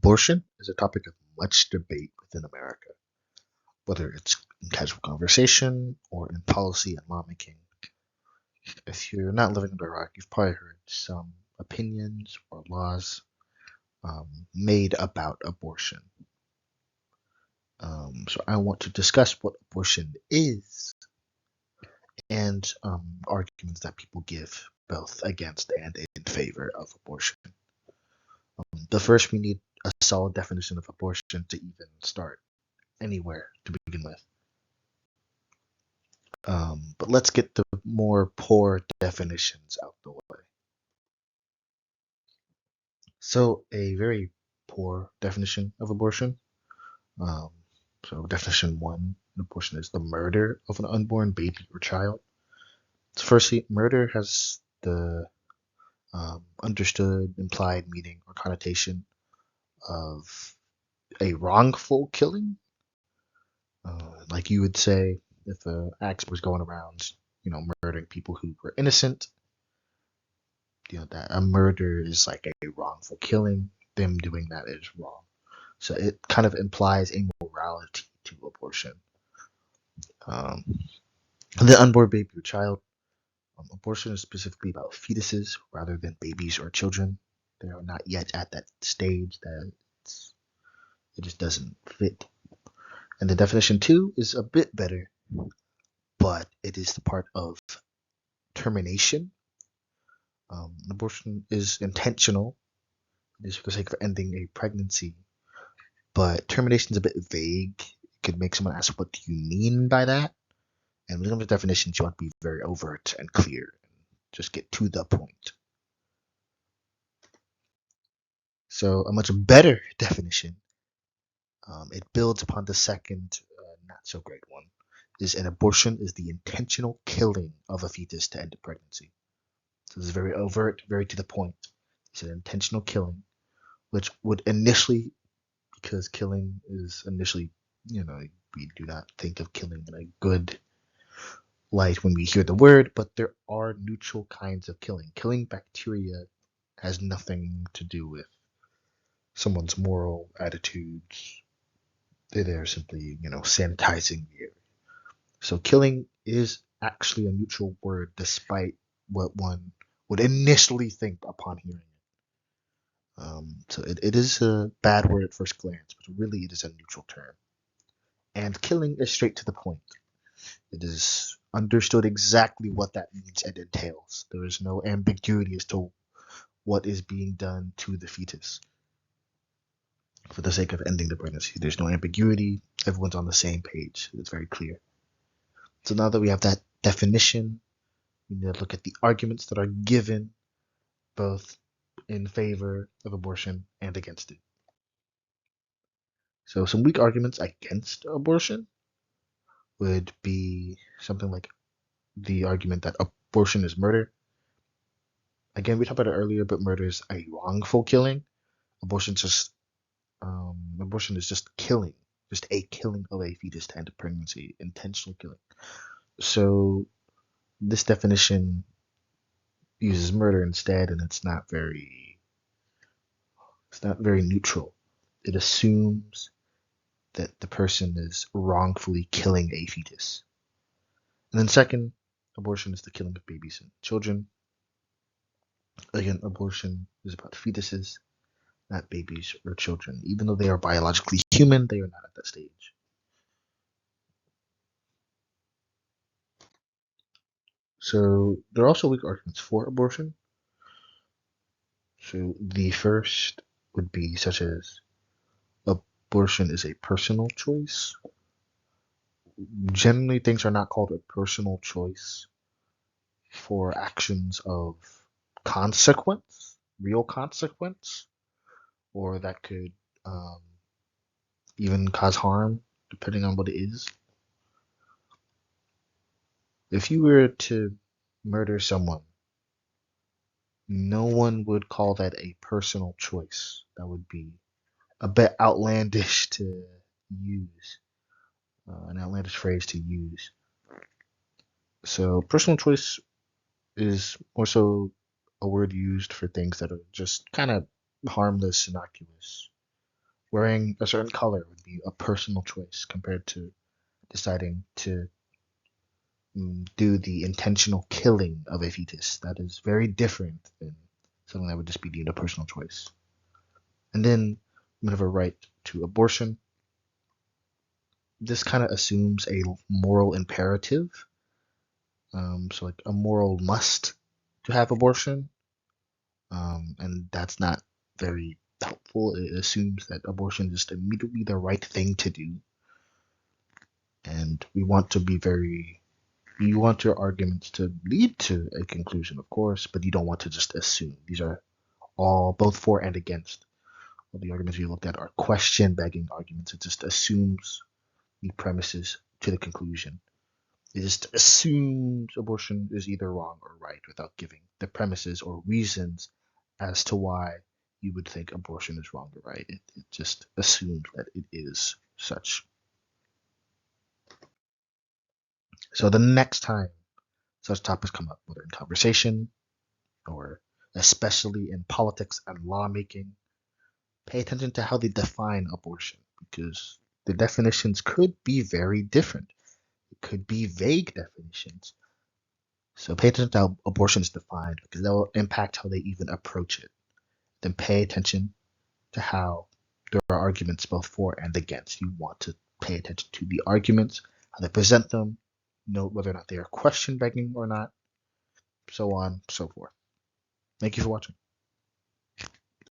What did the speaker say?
Abortion is a topic of much debate within America, whether it's in casual conversation or in policy and lawmaking. If you're not living in Iraq, you've probably heard some opinions or laws made about abortion. So I want to discuss what abortion is and arguments that people give both against and in favor of abortion. But first, we need a solid definition of abortion to even start anywhere to begin with. But let's get the more poor definitions out the way. So, a very poor definition of abortion. Um, so, definition one, abortion is the murder of an unborn baby or child. So firstly, murder has the understood, implied meaning or connotation of a wrongful killing. Like you would say if an axe was going around, murdering people who were innocent. That a murder is like a wrongful killing. Them doing that is wrong. So it kind of implies a morality to abortion. Um, the unborn baby or child. Abortion is specifically about fetuses rather than babies or children. They are not yet at that stage that it just doesn't fit. And the definition two is a bit better, but it is the part of termination. Abortion is intentional. It is for the sake of ending a pregnancy, but termination is a bit vague. It could make someone ask, "What do you mean by that?" And when it comes to definitions, you want to be very overt and clear. Just get to the point. So a much better definition, it builds upon the second, not so great one, is an abortion is the intentional killing of a fetus to end a pregnancy. So this is very overt, very to the point. It's an intentional killing, which would initially, because killing is initially, we do not think of killing in a good light when we hear the word, but there are neutral kinds of killing. Killing bacteria has nothing to do with someone's moral attitudes. They're simply, sanitizing the area. So killing is actually a neutral word, despite what one would initially think upon hearing it. So it is a bad word at first glance, but really it is a neutral term. And killing is straight to the point. It is understood exactly what that means and entails. There is no ambiguity as to what is being done to the fetus for the sake of ending the pregnancy. There's no ambiguity. Everyone's on the same page. It's very clear. So now that we have that definition, we need to look at the arguments that are given both in favor of abortion and against it. So some weak arguments against abortion would be something like the argument that abortion is murder. Again, we talked about it earlier, but murder is a wrongful killing. Abortion is just killing, just a killing of a fetus to end a pregnancy, intentional killing. So this definition uses murder instead, and it's not very neutral. It assumes that the person is wrongfully killing a fetus. And then second, abortion is the killing of babies and children. Again, abortion is about fetuses, not babies or children. Even though they are biologically human, they are not at that stage. So there are also weak arguments for abortion. So the first would be such as abortion is a personal choice. Generally, things are not called a personal choice for actions of consequence, real consequence, or that could um, even cause harm, depending on what it is. If you were to murder someone, no one would call that a personal choice. That would be a bit outlandish to use, an outlandish phrase to use. So, personal choice is also a word used for things that are just kind of harmless, innocuous. Wearing a certain color would be a personal choice compared to deciding to do the intentional killing of a fetus. That is very different than something that would just be deemed a personal choice. And then women have a right to abortion. This kind of assumes a moral imperative, so like a moral must to have abortion, and that's not very helpful. It assumes that abortion is just immediately the right thing to do, and we want to be very. You want your arguments to lead to a conclusion, of course, but you don't want to just assume. These are all both for and against. All the arguments we looked at are question-begging arguments. It just assumes the premises to the conclusion. It just assumes abortion is either wrong or right without giving the premises or reasons as to why you would think abortion is wrong or right. It just assumes that it is such. So the next time such topics come up, whether in conversation or especially in politics and lawmaking, pay attention to how they define abortion because the definitions could be very different. It could be vague definitions. So pay attention to how abortion is defined because that will impact how they even approach it. Then pay attention to how there are arguments both for and against. You want to pay attention to the arguments, how they present them, note whether or not they are question begging or not, so on, so forth. Thank you for watching.